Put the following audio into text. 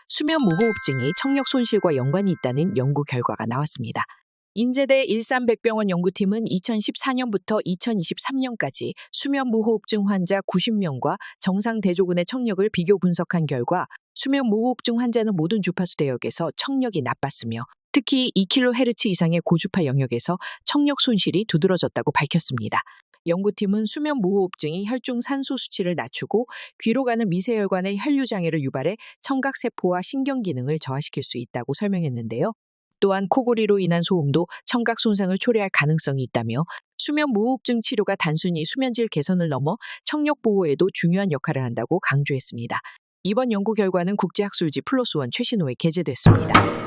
수면 무호흡증이 청력 손실과 연관이 있다는 연구 결과가 나왔습니다. 인제대 일산백병원 연구팀은 2014년부터 2023년까지 수면 무호흡증 환자 90명과 정상 대조군의 청력을 비교 분석한 결과 수면 무호흡증 환자는 모든 주파수 대역에서 청력이 나빴으며 특히 2kHz 이상의 고주파 영역에서 청력 손실이 두드러졌다고 밝혔습니다. 연구팀은 수면 무호흡증이 혈중 산소 수치를 낮추고 귀로 가는 미세혈관의 혈류장애를 유발해 청각세포와 신경기능을 저하시킬 수 있다고 설명했는데요. 또한 코골이로 인한 소음도 청각 손상을 초래할 가능성이 있다며 수면 무호흡증 치료가 단순히 수면질 개선을 넘어 청력 보호에도 중요한 역할을 한다고 강조했습니다. 이번 연구 결과는 국제학술지 플러스 원 최신호에 게재됐습니다.